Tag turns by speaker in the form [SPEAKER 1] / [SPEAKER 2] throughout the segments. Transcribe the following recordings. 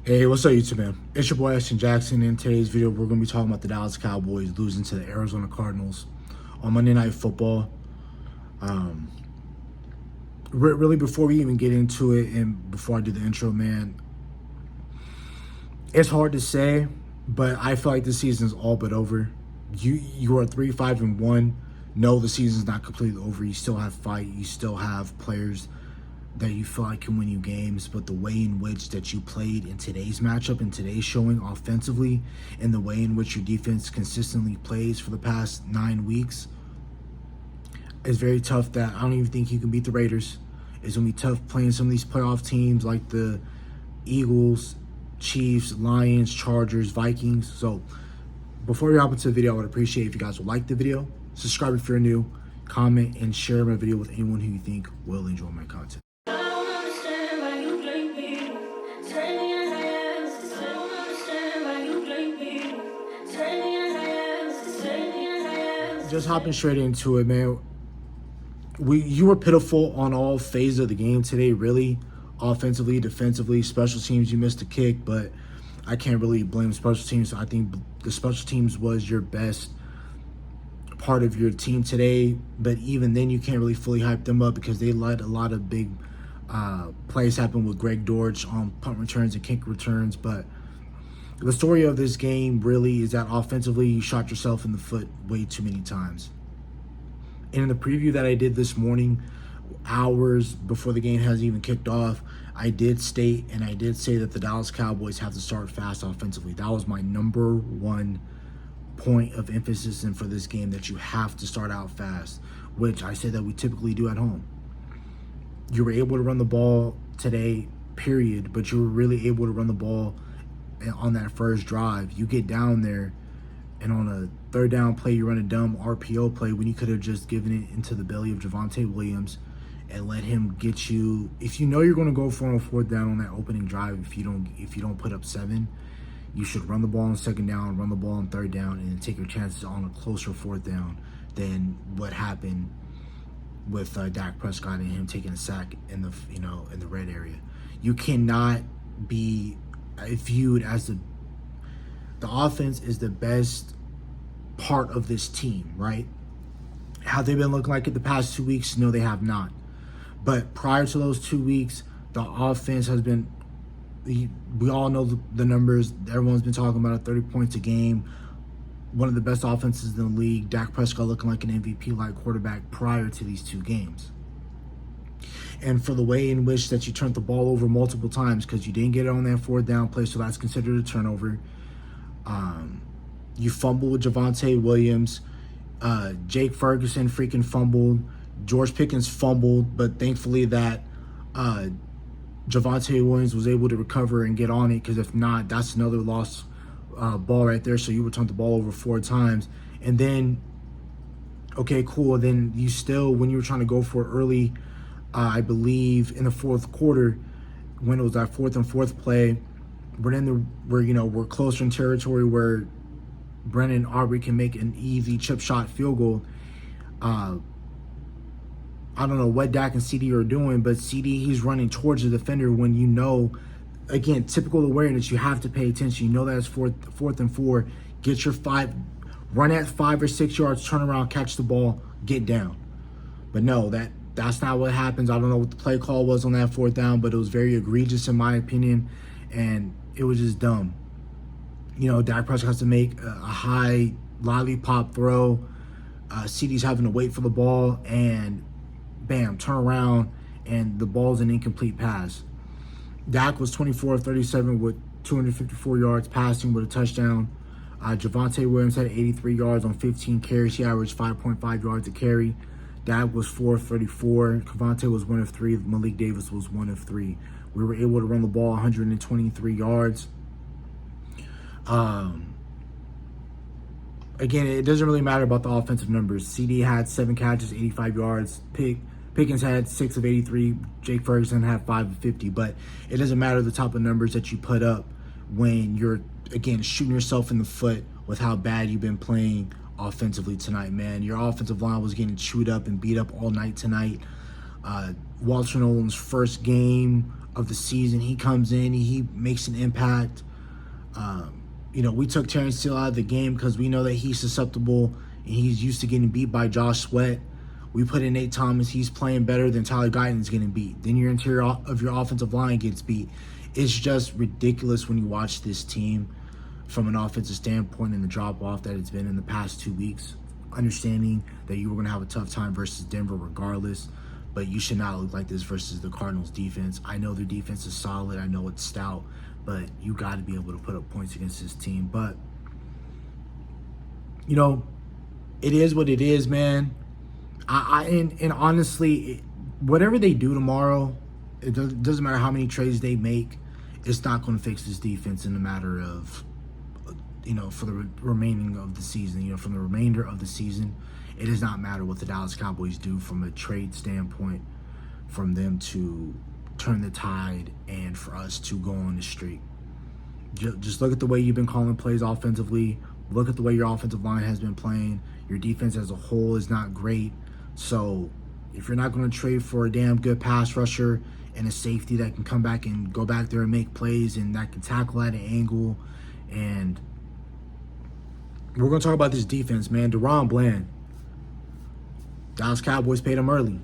[SPEAKER 1] Hey, what's up, YouTube, man? It's your boy, Ashton Jackson. In today's video, we're going to be talking about the Dallas Cowboys losing to the Arizona Cardinals on Monday Night Football. Really, before we even get into it and before I do the intro, man, it's hard to say, but I feel like this season is all but over. You are 3-5-1. No, the season's not completely over. You still have fight. You still have players that you feel like can win you games, but the way in which that you played in today's matchup and today's showing offensively, and the way in which your defense consistently plays for the past 9 weeks, is very tough. That I don't even think you can beat the Raiders. It's gonna be tough playing some of these playoff teams like the Eagles, Chiefs, Lions, Chargers, Vikings. So before we hop into the video, I would appreciate if you guys would like the video, subscribe if you're new, comment, and share my video with anyone who you think will enjoy my content. Just hopping straight into it, man. You were pitiful on all phases of the game today, really. Offensively, defensively, special teams, you missed a kick, but I can't really blame special teams. I think the special teams was your best part of your team today, but even then you can't really fully hype them up because they let a lot of big plays happen with Greg Dortch on punt returns and kick returns. But the story of this game really is that offensively you shot yourself in the foot way too many times. And in the preview that I did this morning, hours before the game has even kicked off, I did state and I did say that the Dallas Cowboys have to start fast offensively. That was my number one point of emphasis and for this game, that you have to start out fast, which I said that we typically do at home. You were able to run the ball today, period, but you were really able to run the ball on that first drive. You get down there and on a third down play, you run a dumb RPO play when you could have just given it into the belly of Javonte Williams and let him get you. If you know you're going to go for on a fourth down on that opening drive, if you don't put up 7, you should run the ball on second down, run the ball on third down, and then take your chances on a closer fourth down than what happened with Dak Prescott and him taking a sack in the in the red area. You cannot be viewed as the offense is the best part of this team, right? Have they been looking like it the past 2 weeks? No, they have not. But prior to those 2 weeks, the offense has been, we all know the numbers. Everyone's been talking about it, 30 points a game. One of the best offenses in the league. Dak Prescott looking like an MVP-like quarterback prior to these 2 games. And for the way in which that you turned the ball over multiple times because you didn't get it on that fourth down play, so that's considered a turnover. You fumbled with Javonte Williams. Jake Ferguson freaking fumbled. George Pickens fumbled, but thankfully that Javonte Williams was able to recover and get on it, because if not, that's another lost ball right there. So you returned the ball over 4 times. And then, okay, cool. Then you still, when you were trying to go for it early, I believe in the fourth quarter, when it was that 4th and 4th play, we're closer in territory where Brennan Aubrey can make an easy chip shot field goal. I don't know what Dak and CD are doing, but CD, he's running towards the defender when again, typical awareness, you have to pay attention. You know that it's 4th and 4. Get your 5, run at 5 or 6 yards, turn around, catch the ball, get down. But no, that's not what happens. I don't know what the play call was on that 4th down, but it was very egregious in my opinion, and it was just dumb. Dak Prescott has to make a high lollipop throw. CD's having to wait for the ball, and bam, turn around, and the ball's an incomplete pass. Dak was 24 of 37 with 254 yards passing with a touchdown. Javonte Williams had 83 yards on 15 carries. He averaged 5.5 yards a carry. Dak was 4 of 34. Javonte was 1 of 3. Malik Davis was 1 of 3. We were able to run the ball 123 yards. Again, it doesn't really matter about the offensive numbers. CD had 7 catches, 85 yards. Pickens had 6 of 83. Jake Ferguson had 5 of 50. But it doesn't matter the type of numbers that you put up when you're, again, shooting yourself in the foot with how bad you've been playing offensively tonight, man. Your offensive line was getting chewed up and beat up all night tonight. Walter Nolan's first game of the season. He comes in, he makes an impact. We took Terrence Steele out of the game because we know that he's susceptible and he's used to getting beat by Josh Sweat. We put in Nate Thomas. He's playing better than Tyler Guyton's getting beat. Then your interior of your offensive line gets beat. It's just ridiculous when you watch this team from an offensive standpoint and the drop-off that it's been in the past 2 weeks. Understanding that you were going to have a tough time versus Denver regardless, but you should not look like this versus the Cardinals defense. I know their defense is solid. I know it's stout, but you got to be able to put up points against this team. But, it is what it is, man. And honestly, whatever they do tomorrow, it doesn't matter how many trades they make, it's not going to fix this defense in a matter of, for the remaining of the season. From the remainder of the season, it does not matter what the Dallas Cowboys do from a trade standpoint, from them to turn the tide and for us to go on the streak. Just look at the way you've been calling plays offensively. Look at the way your offensive line has been playing. Your defense as a whole is not great. So if you're not going to trade for a damn good pass rusher and a safety that can come back and go back there and make plays and that can tackle at an angle, and we're going to talk about this defense, man. DaRon Bland, Dallas Cowboys paid him early.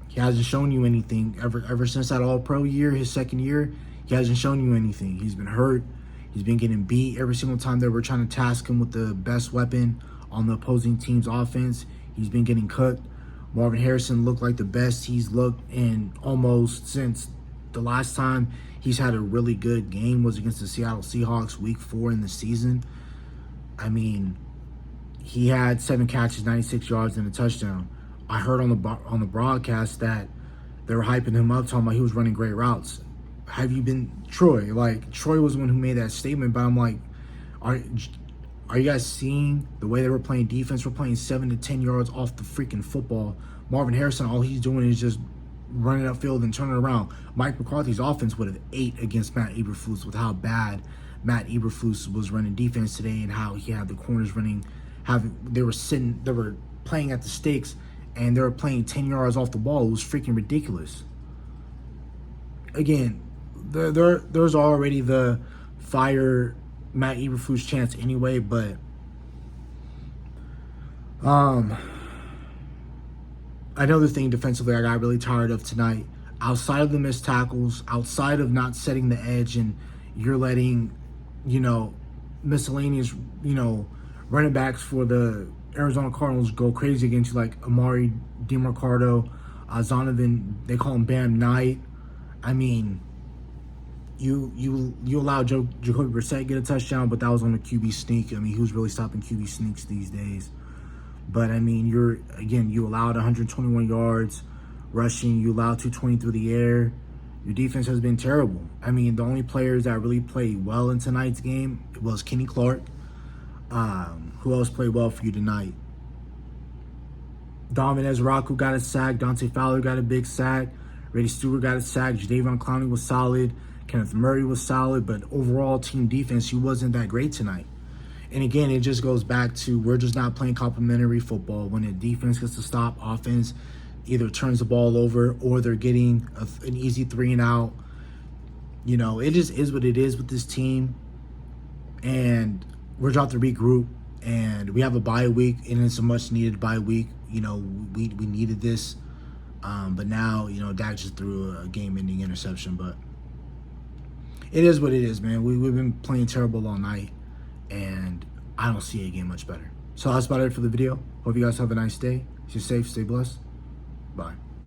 [SPEAKER 1] He hasn't shown you anything ever since that All-Pro year, his second year. He hasn't shown you anything. He's been hurt. He's been getting beat every single time that we're trying to task him with the best weapon on the opposing team's offense. He's been getting cooked. Marvin Harrison looked like the best he's looked in almost since the last time he's had a really good game was against the Seattle Seahawks week 4 in the season. I mean, he had 7 catches, 96 yards, and a touchdown. I heard on the broadcast that they were hyping him up, talking about he was running great routes. Have you been Troy? Like, Troy was the one who made that statement, but I'm like, are you guys seeing the way they were playing defense? We're playing 7 to 10 yards off the freaking football. Marvin Harrison, all he's doing is just running upfield and turning around. Mike McCarthy's offense would have ate against Matt Eberflus with how bad Matt Eberflus was running defense today and how he had the corners running. They were playing at the stakes and they were playing 10 yards off the ball. It was freaking ridiculous. Again, there's already the fire Matt Eberflus chance anyway, but another thing defensively I got really tired of tonight, outside of the missed tackles, outside of not setting the edge, and you're letting, miscellaneous, running backs for the Arizona Cardinals go crazy against you, like Amari DeMarcado, Zonovan, they call him Bam Knight. I mean, you allowed Jacoby Brissett get a touchdown, but that was on a QB sneak. I mean, who's really stopping QB sneaks these days? But, I mean, you allowed 121 yards rushing. You allowed 220 through the air. Your defense has been terrible. I mean, the only players that really played well in tonight's game was Kenny Clark. Who else played well for you tonight? Dominez Raku got a sack. Dante Fowler got a big sack. Reddy Stewart got a sack. Jadeveon Clowney was solid. Kenneth Murray was solid. But overall, team defense, he wasn't that great tonight. And again, it just goes back to we're just not playing complementary football. When the defense gets to stop, offense either turns the ball over or they're getting an easy 3 and out. It just is what it is with this team. And we're about to regroup. And we have a bye week, and it's a much-needed bye week. We needed this. But now, Dak just threw a game-ending interception. But it is what it is, man. We've been playing terrible all night, and I don't see it getting much better. So that's about it for the video. Hope you guys have a nice day. Stay safe, stay blessed. Bye.